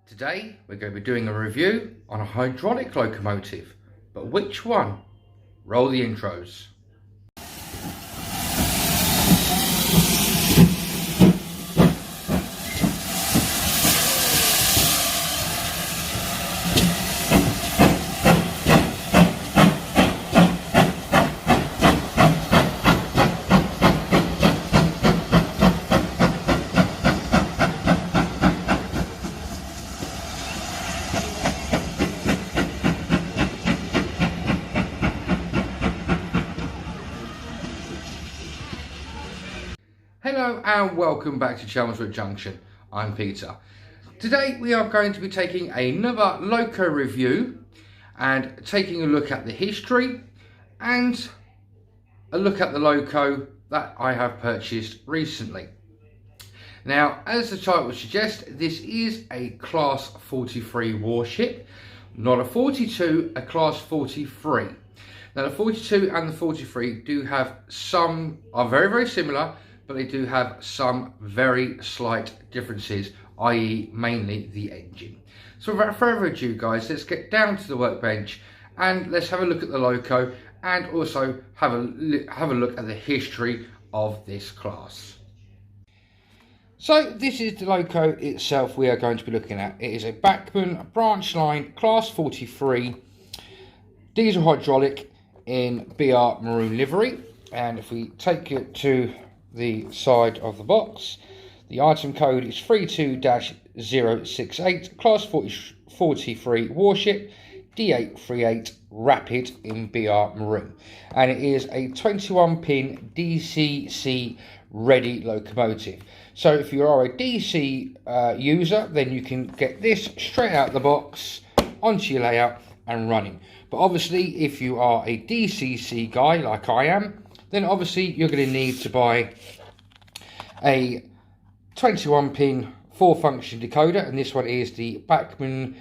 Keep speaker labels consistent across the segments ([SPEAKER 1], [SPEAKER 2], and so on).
[SPEAKER 1] Today we're going to be doing a review on a hydraulic locomotive, but which one? Roll the intros. Hello and welcome back to Chelmswood Junction. I'm Peter. Today we are going to be taking another Loco review and taking a look at the history and a look at the Loco that I have purchased recently. Now, as the title would suggest, this is a Class 43 warship, not a 42, a Class 43. Now the 42 and the 43 do have are very similar, but they do have some very slight differences, i.e. mainly the engine. So without further ado guys, let's get down to the workbench and let's have a look at the Loco and also have a look at the history of this class. So this is the Loco itself we are going to be looking at. It is a Bachmann branch line Class 43 diesel hydraulic in BR maroon livery, and if we take it to the side of the box, the item code is 32-068, Class 43 warship, D838 rapid in BR maroon, and it is a 21 pin DCC ready locomotive. So if you are a DC user, then you can get this straight out of the box onto your layout and running. But obviously if you are a DCC guy like I am, then obviously you're going to need to buy a 21 pin 4-function decoder, and this one is the Bachmann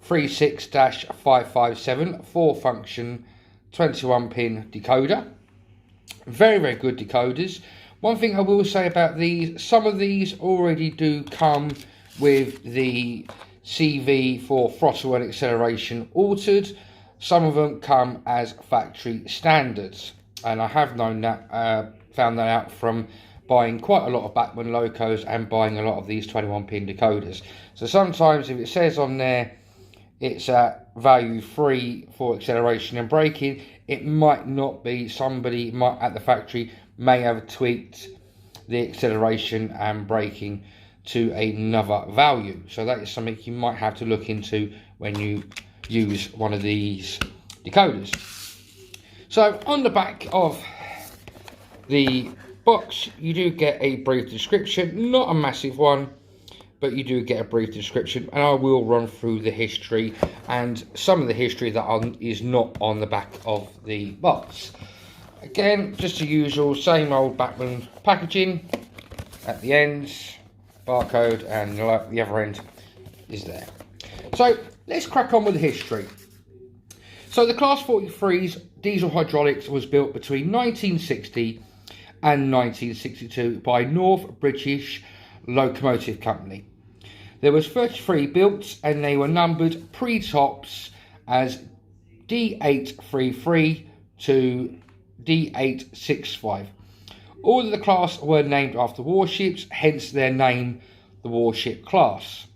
[SPEAKER 1] 36-557 4-function 21 pin decoder. Very good decoders. One thing I will say about these, some of these already do come with the CV for throttle and acceleration altered. Some of them come as factory standards, and I have known that, found that out from buying quite a lot of Bachmann Locos and buying a lot of these 21 pin decoders. So sometimes if it says on there it's at value 3 for acceleration and braking, it might not be. Somebody might at the factory may have tweaked the acceleration and braking to another value. So that is something you might have to look into when you use one of these decoders. So on the back of the box you do get a brief description, not a massive one, but you do get a brief description, and I will run through the history and some of the history that is not on the back of the box. Again, just the usual same old Bachmann packaging at the ends, barcode, and the other end is there. So let's crack on with the history. So the Class 43's diesel hydraulics was built between 1960 and 1962 by North British Locomotive Company. There was 33 built and they were numbered pre-tops as D833 to D865. All of the class were named after warships, hence their name, the Warship class.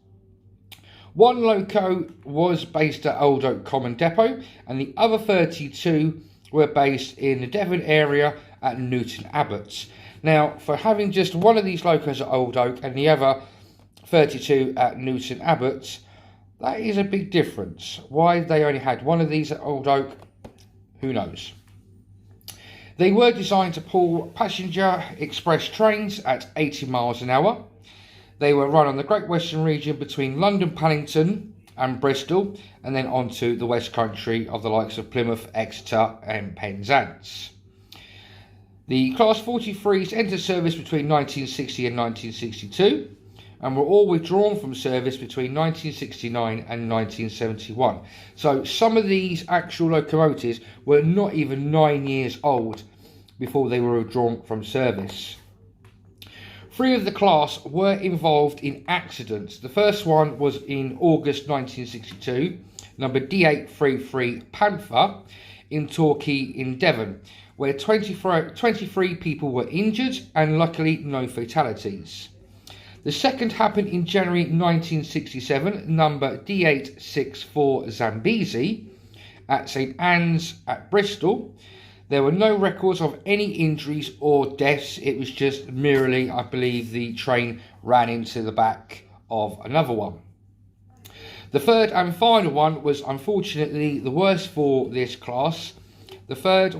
[SPEAKER 1] One Loco was based at Old Oak Common Depot, and the other 32 were based in the Devon area at Newton Abbots. Now, for having just one of these Locos at Old Oak and the other 32 at Newton Abbots, that is a big difference. Why they only had one of these at Old Oak, who knows. They were designed to pull passenger express trains at 80 miles an hour. They were run on the Great Western region between London, Paddington and Bristol, and then onto the West Country of the likes of Plymouth, Exeter and Penzance. The Class 43s entered service between 1960 and 1962 and were all withdrawn from service between 1969 and 1971. So some of these actual locomotives were not even 9 years old before they were withdrawn from service. 3 of the class were involved in accidents. The first one was in August 1962, number D833 Panther in Torquay in Devon, where 23 people were injured and luckily no fatalities. The second happened in January 1967, number D864 Zambezi at St Anne's at Bristol. There were no records of any injuries or deaths. It was just merely, I believe, the train ran into the back of another one. The third and final one was unfortunately the worst for this class. The third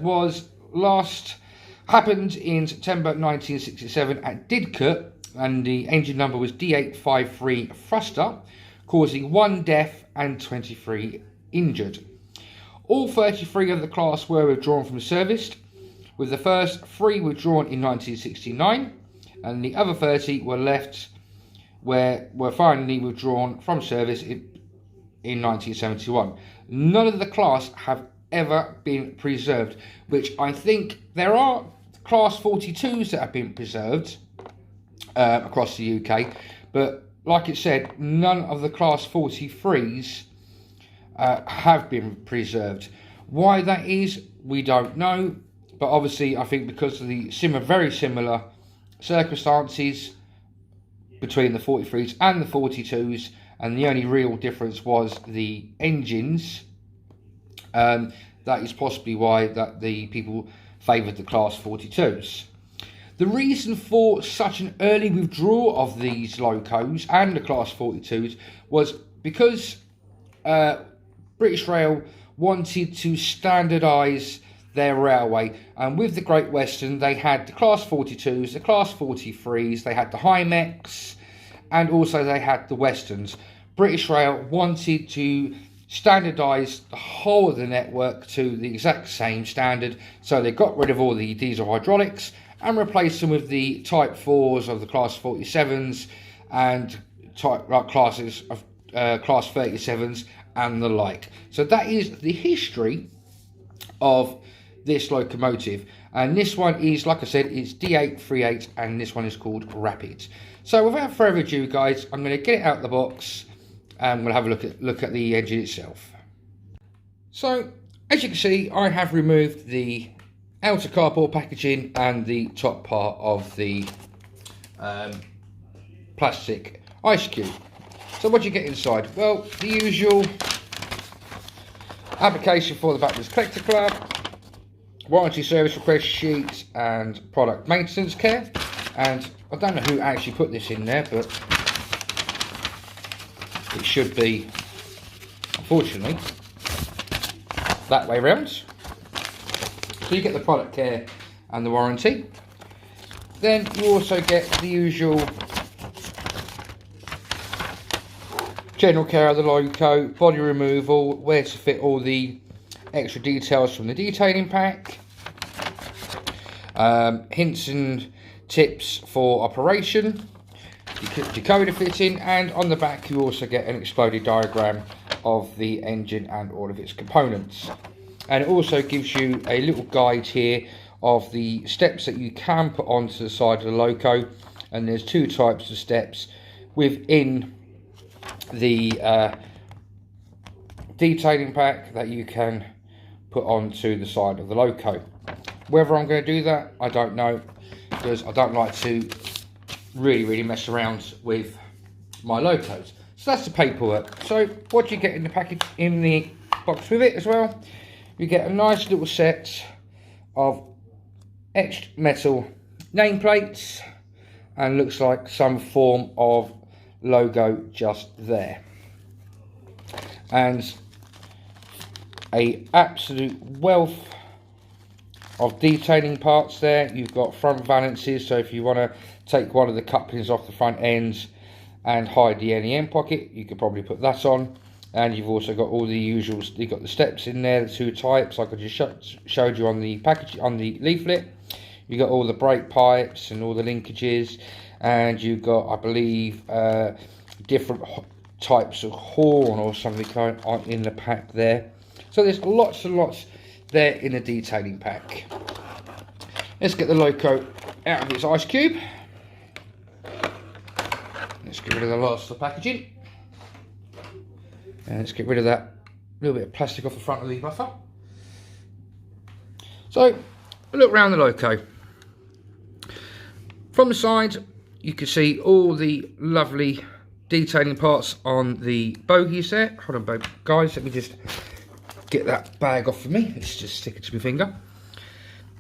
[SPEAKER 1] happened in September 1967 at Didcot, and the engine number was D853 Thruster, causing 1 death and 23 injured. All 33 of the class were withdrawn from service, with the first 3 withdrawn in 1969, and the other 30 were finally withdrawn from service in 1971. None of the class have ever been preserved, which I think there are class 42s that have been preserved across the UK, but like it said, none of the class 43s have been preserved. Why that is, we don't know, but obviously I think because of the very similar circumstances between the 43s and the 42s, and the only real difference was the engines, that is possibly why that the people favoured the class 42s. The reason for such an early withdrawal of these locos and the class 42s was because British Rail wanted to standardise their railway, and with the Great Western they had the class 42s, the class 43s, they had the Hymex, and also they had the Westerns. British Rail wanted to standardise the whole of the network to the exact same standard, so they got rid of all the diesel hydraulics and replaced them with the Type 4s of the class 47s and classes of class 37s and the like. So that is the history of this locomotive, and this one is, like I said, it's D838, and this one is called Rapid. So without further ado, guys, I'm going to get it out of the box and we'll have a look at the engine itself. So as you can see, I have removed the outer cardboard packaging and the top part of the plastic ice cube. So what do you get inside? Well, the usual application for the Bachmann Collector Club, warranty service request sheet, and product maintenance care. And I don't know who actually put this in there, but it should be, unfortunately, that way round. So you get the product care and the warranty. Then you also get the usual general care of the loco, body removal, where to fit all the extra details from the detailing pack, hints and tips for operation, decoder fitting, and on the back you also get an exploded diagram of the engine and all of its components. And it also gives you a little guide here of the steps that you can put onto the side of the loco, and there's 2 types of steps within the detailing pack that you can put onto the side of the loco. Whether I'm going to do that, I don't know, because I don't like to really mess around with my locos. So that's the paperwork. So what do you get in the package, in the box with it as well? You get a nice little set of etched metal nameplates, and looks like some form of logo just there, and a absolute wealth of detailing parts there. You've got front valances, so if you want to take one of the couplings off the front ends and hide the NEM pocket, you could probably put that on. And you've also got all the usuals. You've got the steps in there, the 2 types like I just showed you on the package, on the leaflet. You've got all the brake pipes and all the linkages, and you've got, I believe, different types of horn or something going on in the pack there. So there's lots and lots there in the detailing pack. Let's get the loco out of its ice cube. Let's get rid of the last of the packaging. And let's get rid of that little bit of plastic off the front of the buffer. So, a look around the Loco. From the side, you can see all the lovely detailing parts on the bogies there. Hold on, guys, let me just get that bag off of me. Let's just stick it to my finger.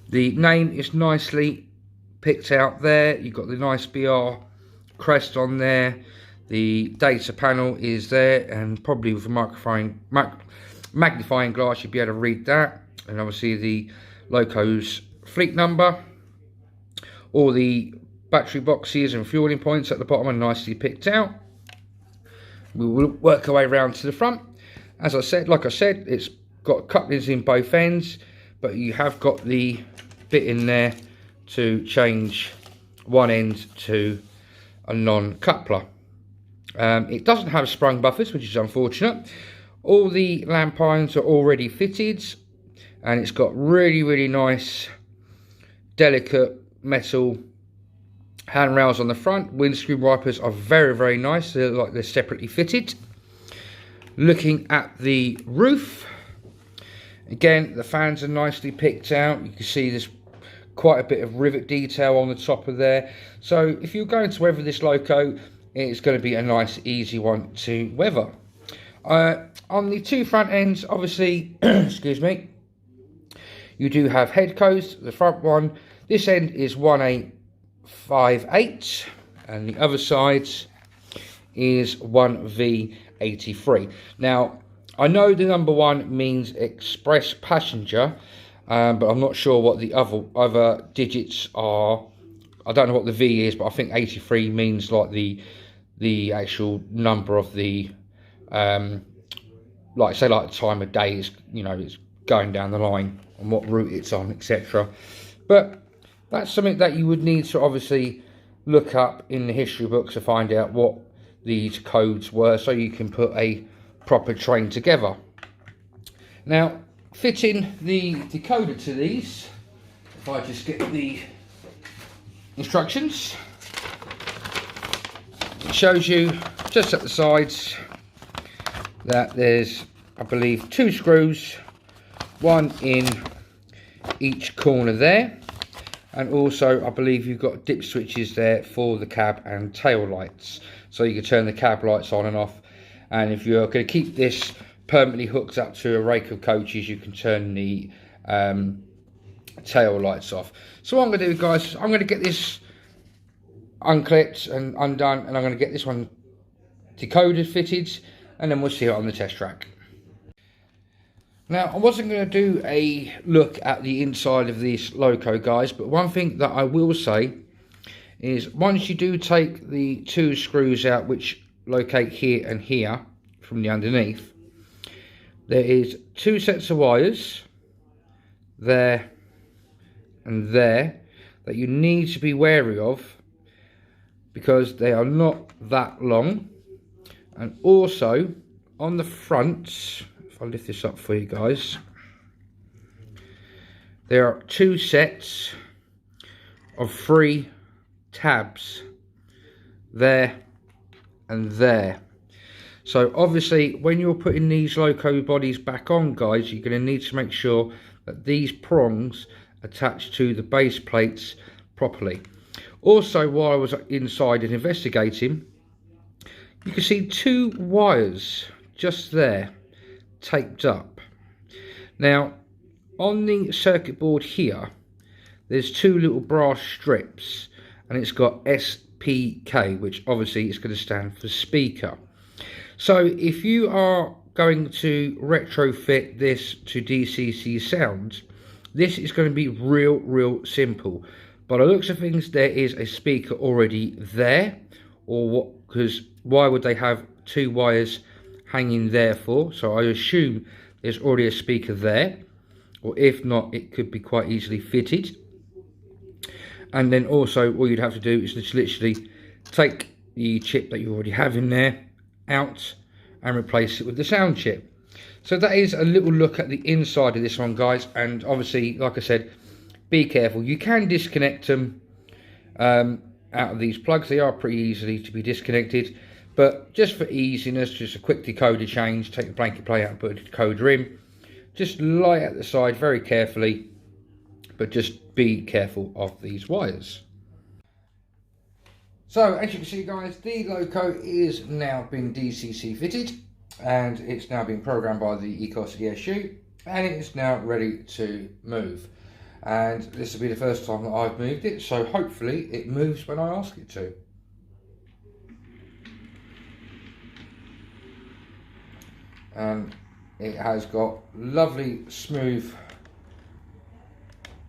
[SPEAKER 1] The name is nicely picked out there. You've got the nice BR crest on there. The data panel is there, and probably with a magnifying glass you'll be able to read that. And obviously the Loco's fleet number. All the battery boxes and fueling points at the bottom are nicely picked out. We will work our way around to the front. As I said, like I said, it's got couplings in both ends, but you have got the bit in there to change one end to a non-coupler. It doesn't have sprung buffers, which is unfortunate. All the lamp irons are already fitted, and it's got really nice delicate metal handrails on the front. Windscreen wipers are very nice. They're like they're separately fitted. Looking at the roof, again, the fans are nicely picked out. You can see there's quite a bit of rivet detail on the top of there. So if you're going to weather this Loco, it's going to be a nice easy one to weather. On the two front ends, obviously, excuse me, you do have head codes. The front one, this end is 1858, and the other side is 1V83. Now, I know the number 1 means express passenger, but I'm not sure what the other digits are. I don't know what the V is, but I think 83 means like the actual number of the like say like the time of day is, you know, it's going down the line and what route it's on, etc. But that's something that you would need to obviously look up in the history books to find out what these codes were, so you can put a proper train together. Now, fitting the decoder to these, if I just get the instructions, it shows you just at the sides that there's, I believe, 2 screws, one in each corner there, and also I believe you've got dip switches there for the cab and tail lights, so you can turn the cab lights on and off. And if you're going to keep this permanently hooked up to a rake of coaches, you can turn the tail lights off. So what I'm going to do, guys, I'm going to get this unclipped and undone, and I'm going to get this one decoded, fitted, and then we'll see it on the test track. Now, I wasn't going to do a look at the inside of this Loco, guys, but one thing that I will say is once you do take the 2 screws out, which locate here and here from the underneath, there is 2 sets of wires there and there that you need to be wary of, because they are not that long. And also on the front, if I lift this up for you guys, there are 2 sets of 3 tabs there and there. So obviously when you're putting these Loco bodies back on, guys, you're going to need to make sure that these prongs attach to the base plates properly. Also, while I was inside and investigating, you can see 2 wires just there taped up. Now on the circuit board here, there's 2 little brass strips, and it's got SPK, which obviously is going to stand for speaker. So if you are going to retrofit this to DCC sound, this is going to be real simple. By the looks of things, there is a speaker already there, or what? Because why would they have 2 wires hanging there for? So I assume there's already a speaker there, or if not, it could be quite easily fitted. And then also all you'd have to do is just literally take the chip that you already have in there out and replace it with the sound chip. So that is a little look at the inside of this one, guys. And obviously, like I said, be careful. You can disconnect them out of these plugs. They are pretty easily to be disconnected, but just for easiness, just a quick decoder change. Take the blanket plate out and put a decoder in. Just lie at the side very carefully, but just be careful of these wires. So as you can see guys, the Loco is now been DCC fitted, and it's now been programmed by the ECOS ESU, and it is now ready to move. And this will be the first time that I've moved it, so hopefully it moves when I ask it to. And it has got lovely smooth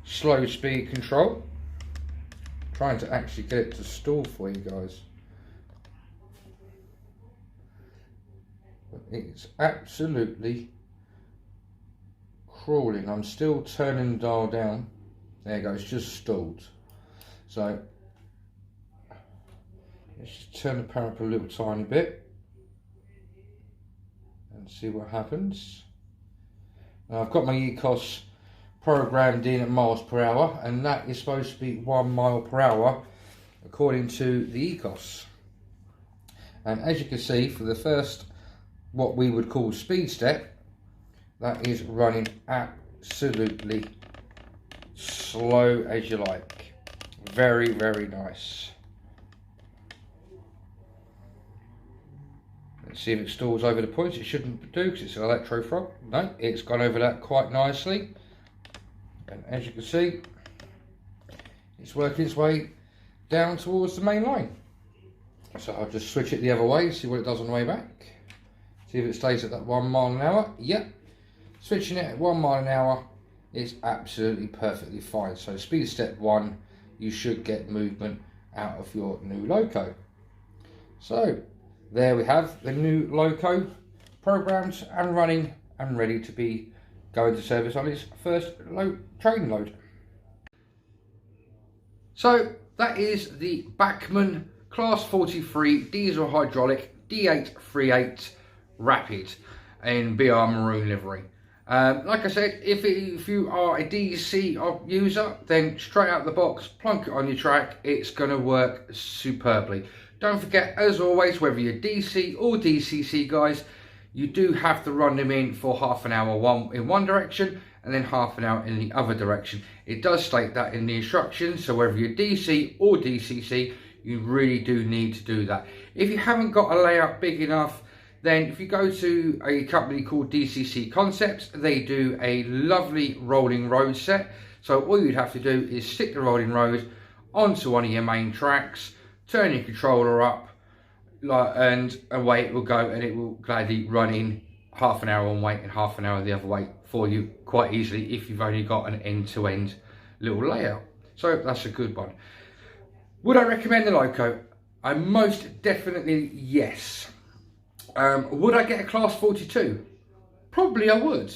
[SPEAKER 1] slow speed control. Trying to actually get it to stall for you guys. It's absolutely crawling. I'm still turning the dial down. There you go, it's just stalled. So let's just turn the power up a little tiny bit and see what happens. Now I've got my ECOS programmed in at miles per hour, and that is supposed to be 1 mile per hour according to the ECOS. And as you can see, for the first what we would call speed step, that is running absolutely slow as you like. Very, very nice. Let's see if it stalls over the points. It shouldn't do because it's an electro frog. No, it's gone over that quite nicely. And as you can see, it's working its way down towards the main line. So I'll just switch it the other way, see what it does on the way back. See if it stays at that 1 mile an hour. Yep. Switching it at 1 mile an hour is absolutely perfectly fine. So speed step 1, you should get movement out of your new Loco. So there we have the new Loco programmed and running and ready to be going to service on its first train load. So that is the Bachmann Class 43 diesel hydraulic D838 Rapid in BR Maroon livery. Like I said, if you are a DC user, then straight out the box, plonk it on your track, it's going to work superbly. Don't forget, as always, whether you're DC or DCC guys, you do have to run them in for half an hour in one direction and then half an hour in the other direction. It does state that in the instructions, so whether you're DC or DCC, you really do need to do that. If you haven't got a layout big enough, then if you go to a company called DCC Concepts, they do a lovely rolling road set. So all you'd have to do is stick the rolling road onto one of your main tracks, turn your controller up, and away it will go, and it will gladly run in half an hour one way and half an hour the other way for you quite easily if you've only got an end-to-end little layout. So that's a good one. Would I recommend the Loco? I most definitely yes. Would I get a Class 42? Probably I would,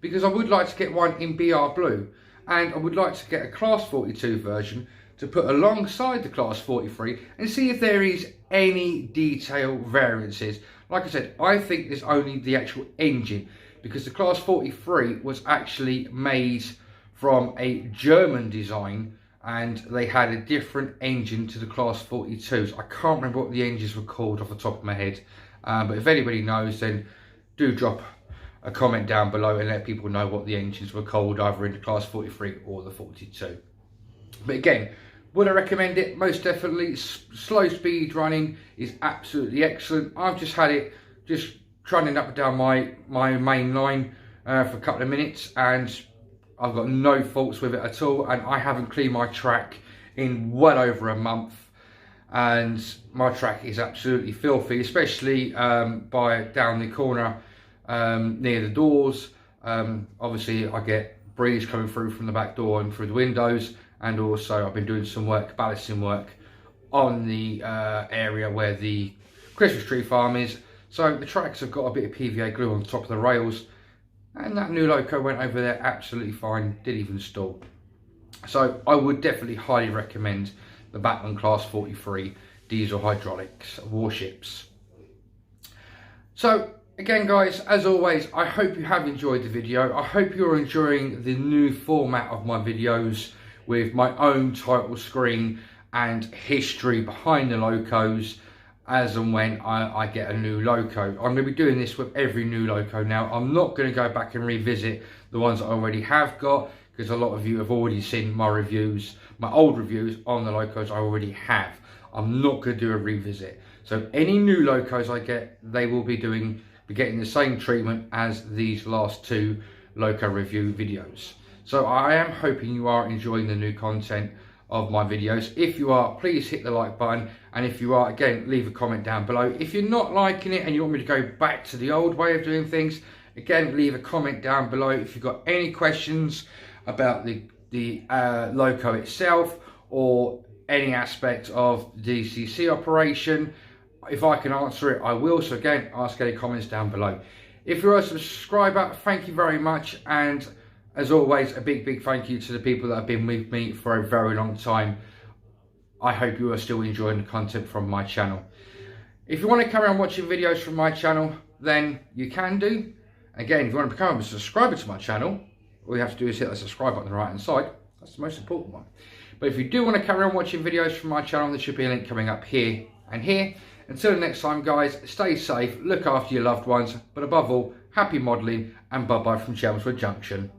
[SPEAKER 1] because I would like to get one in BR Blue, and I would like to get a Class 42 version to put alongside the Class 43 and see if there is any detail variances. Like I said, I think there's only the actual engine, because the Class 43 was actually made from a German design and they had a different engine to the Class 42s. I can't remember what the engines were called off the top of my head, but if anybody knows, then do drop a comment down below and let people know what the engines were called, either in the Class 43 or the 42. But again, would I recommend it? Most definitely. Slow speed running is absolutely excellent. I've just had it just trundling up and down my main line for a couple of minutes, and I've got no faults with it at all, and I haven't cleaned my track in well over a month, and my track is absolutely filthy, especially by down the corner near the doors. Obviously I get breeze coming through from the back door and through the windows, and also I've been doing some work, ballasting work on the area where the Christmas tree farm is. So the tracks have got a bit of PVA glue on top of the rails, and that new Loco went over there absolutely fine, didn't even stall. So I would definitely highly recommend the Bachmann Class 43 diesel hydraulics Warships. So again guys, as always, I hope you have enjoyed the video. I hope you're enjoying the new format of my videos with my own title screen and history behind the locos as and when I get a new loco. I'm going to be doing this with every new loco now. I'm not going to go back and revisit the ones I already have got, because a lot of you have already seen my reviews, my old reviews on the locos I already have. I'm not going to do a revisit. So any new locos I get, they will be getting the same treatment as these last two loco review videos. So I am hoping you are enjoying the new content of my videos. If you are, please hit the like button, and if you are, again, leave a comment down below. If you're not liking it and you want me to go back to the old way of doing things, again, leave a comment down below. If you've got any questions about the loco itself or any aspect of the DCC operation, if I can answer it, I will. So again, ask any comments down below. If you're a subscriber, thank you very much, and as always, a big thank you to the people that have been with me for a very long time. I hope you are still enjoying the content from my channel. If you want to carry on watching videos from my channel, then you can do. Again, if you want to become a subscriber to my channel, all you have to do is hit the subscribe button on the right hand side. That's the most important one. But if you do want to carry on watching videos from my channel, there should be a link coming up here and here. Until the next time, guys, stay safe, look after your loved ones, but above all, happy modelling, and bye-bye from Chelmswood Junction.